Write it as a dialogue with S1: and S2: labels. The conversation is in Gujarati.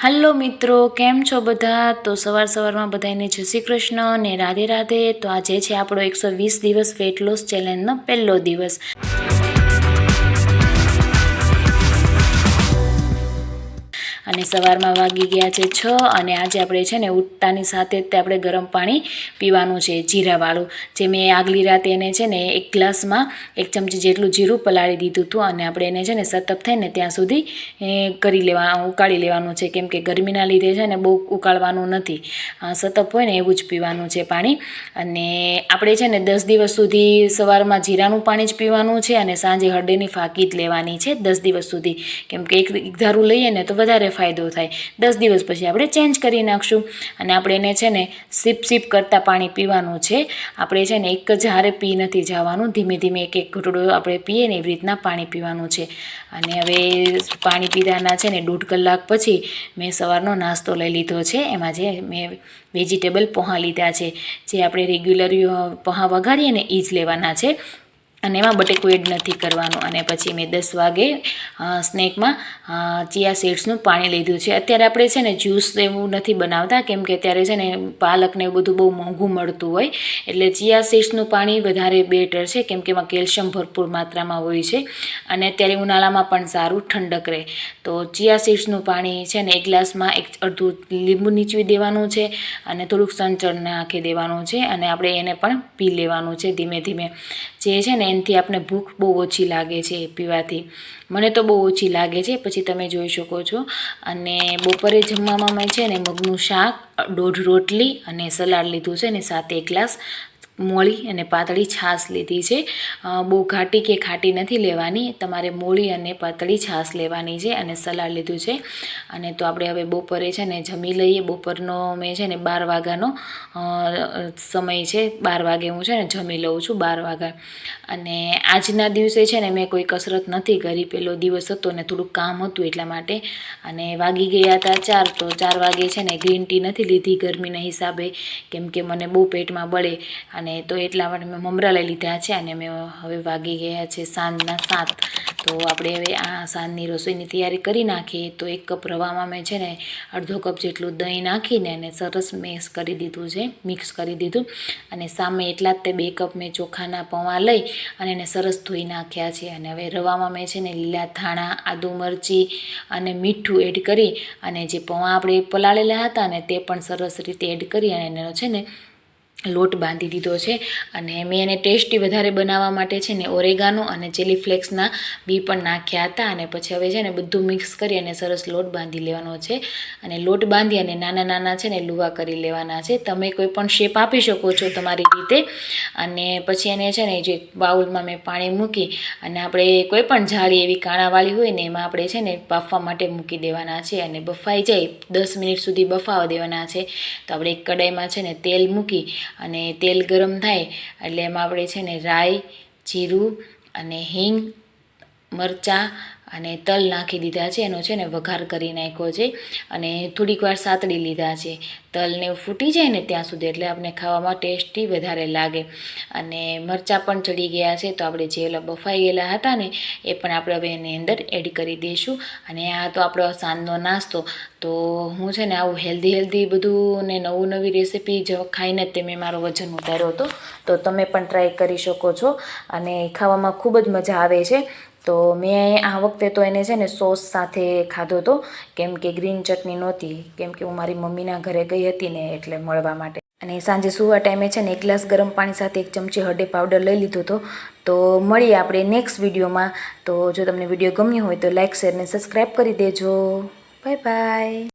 S1: હલો મિત્રો, કેમ છો બધા? તો સવારમાં બધાને જય શ્રી કૃષ્ણ ને રાધે રાધે. તો આજે છે આપણો 120 દિવસ વેટ લોસ ચેલેન્જનો પહેલો દિવસ. અને સવારમાં વાગી ગયા છે 6 અને આજે આપણે છે ને ઉઠતાની સાથે જ આપણે ગરમ પાણી પીવાનું છે, જીરાવાળું. જે મેં આગલી રાતે એને છે ને એક ગ્લાસમાં 1 ચમચી જેટલું જીરું પલાળી દીધું હતું અને આપણે એને છે ને સતપ થાય ને ત્યાં સુધી ઉકાળી લેવાનું છે, કેમ કે ગરમીના લીધે છે ને બહુ ઉકાળવાનું નથી, સતપ હોય ને એવું જ પીવાનું છે પાણી. અને આપણે છે ને 10 દિવસ સુધી સવારમાં જીરાનું પાણી જ પીવાનું છે અને સાંજે હળદરની ફાંકી જ લેવાની છે 10 દિવસ સુધી, કેમ કે એક ધારું લઈએ ને તો વધારે ફાયદો થાય. 10 દિવસ પછી આપણે ચેન્જ કરી નાખશું અને આપણે એને છે ને સિપ કરતાં પાણી પીવાનું છે. આપણે છે ને એક જ હારે પી નથી જવાનું, ધીમે ધીમે એક ઘૂંટડો આપણે પીએ ને એવી રીતના પાણી પીવાનું છે. અને હવે પાણી પીધાના છે ને 1.5 કલાક પછી મેં સવારનો નાસ્તો લઈ લીધો છે. એમાં જે મેં વેજીટેબલ પૌંહા લીધા છે, જે આપણે રેગ્યુલર પૌંહા વઘારીએ ને એ જ લેવાના છે અને એમાં બટેકું એડ નથી કરવાનું. અને પછી મેં 10 વાગે સ્નેકમાં ચિયા સીડ્સનું પાણી લીધું છે. અત્યારે આપણે છે ને જ્યુસ એવું નથી બનાવતા, કેમ કે અત્યારે છે ને પાલકને એવું બધું બહુ મોંઘું મળતું હોય, એટલે ચિયા સીડ્સનું પાણી વધારે બેટર છે, કેમ કે એમાં કેલ્શિયમ ભરપૂર માત્રામાં હોય છે અને અત્યારે ઉનાળામાં પણ સારું ઠંડક રહે. તો ચિયા સીડ્સનું પાણી છે ને એક ગ્લાસમાં અડધું લીંબુ નીચવી દેવાનું છે અને થોડુંક સંચળ નાખી દેવાનું છે અને આપણે એને પણ પી લેવાનું છે ધીમે ધીમે. જે છે ને એનાથી આપણે ભૂખ બહુ ઓછી લાગે છે પીવાથી. મને તો બહુ ઓછી લાગે છે, પછી તમે જોઈ શકો છો. અને બપોરે જમવામાં મેં છે ને મગનું શાક, 1.5 રોટલી અને સલાડ લીધું છે ને સાથે 1 ગ્લાસ મોળી અને પાતળી છાશ લીધી છે. બહુ ઘાટી કે ખાટી નથી લેવાની, તમારે મોળી અને પાતળી છાશ લેવાની છે અને સલાડ લીધું છે. અને તો આપણે હવે બપોરે છે ને જમી લઈએ. બપોરનો મેં છે ને 12 વાગ્યાનો સમય છે, 12 વાગે હું છે ને જમી લઉં છું, 12 વાગ્યા. અને આજના દિવસે છે ને મેં કોઈ કસરત નથી કરી, પહેલો દિવસ હતો ને થોડુંક કામ હતું એટલા માટે. અને વાગી ગયા હતા 4, તો 4 વાગે છે ને ગ્રીન ટી નથી લીધી ગરમીના હિસાબે, કેમ કે મને બહુ પેટમાં બળે. અને તો એટલા માટે મેં મમરા લઈ લીધા છે અને મેં હવે વાગી ગયા છે સાંજના 7. તો આપણે હવે આ સાંજની રસોઈની તૈયારી કરી નાખીએ. તો 1 કપ રવામાં મેં છે ને અડધો કપ જેટલું દહીં નાખીને એને સરસ મિક્સ કરી દીધું અને સામે એટલા જ તે 2 કપ મેં ચોખાના પૌંહા લઈ અને એને સરસ ધોઈ નાખ્યા છે. અને હવે રવામાં મેં છે ને લીલા ધાણા, આદુ, મરચી અને મીઠું એડ કરી અને જે પૌંહા આપણે પલાળેલા હતા ને તે પણ સરસ રીતે એડ કરી અને એનો છે ને લોટ બાંધી દીધો છે. અને મેં એને ટેસ્ટી વધારે બનાવવા માટે છે ને ઓરેગાનો અને ચીલી ફ્લેક્સના બી પણ નાખ્યા હતા. અને પછી હવે છે ને બધું મિક્સ કરી અને સરસ લોટ બાંધી લેવાનો છે. અને લોટ બાંધી અને નાના છે ને લુવા કરી લેવાના છે. તમે કોઈ પણ શેપ આપી શકો છો તમારી રીતે. અને પછી એને છે ને જે બાઉલમાં મેં પાણી મૂકી અને આપણે કોઈ પણ જાળી એવી કાણાવાળી હોય ને એમાં આપણે છે ને બાફવા માટે મૂકી દેવાના છે અને બફાઈ જાય 10 મિનિટ સુધી બફાવા દેવાના છે. તો આપણે એક કડાઈમાં છે ને તેલ મૂકી અને તેલ ગરમ થાય એટલે એમાં આપણે છે ને રાઈ, જીરું અને હિંગ, મરચાં અને તલ નાખી દીધા છે. એનો છે ને વઘાર કરી નાખ્યો છે અને થોડીક વાર સાતળી લીધા છે. તલને ફૂટી જાય ને ત્યાં સુધી, એટલે આપણે ખાવામાં ટેસ્ટી વધારે લાગે. અને મરચાં પણ ચડી ગયા છે, તો આપણે જે બફાઈ ગયેલા હતા ને એ પણ આપણે હવે એની અંદર એડ કરી દઈશું. અને આ તો આપણો સાંજનો નાસ્તો. તો હું છે ને આવું હેલ્ધી બધું ને નવી રેસીપી ખાઈને જ મેં મારો વજન ઉતાર્યો હતો. તો તમે પણ ટ્રાય કરી શકો છો અને ખાવામાં ખૂબ જ મજા આવે છે. તો મેં આ વખતે તો એને છે ને સોસ સાથે ખાધો હતો, કેમ કે ગ્રીન ચટણી નહોતી, કેમ કે હું મારી મમ્મીના ઘરે ગઈ હતી ને એટલે મળવા માટે. અને સાંજે સૂવા ટાઈમે છે ને 1 ગ્લાસ ગરમ પાણી સાથે 1 ચમચી હળદી પાવડર લઈ લીધો હતો. તો મળીએ આપણે નેક્સ્ટ વિડીયોમાં. તો જો તમને વિડીયો ગમ્યો હોય તો લાઇક, શેર અને સબસ્ક્રાઈબ કરી દેજો. Bye bye.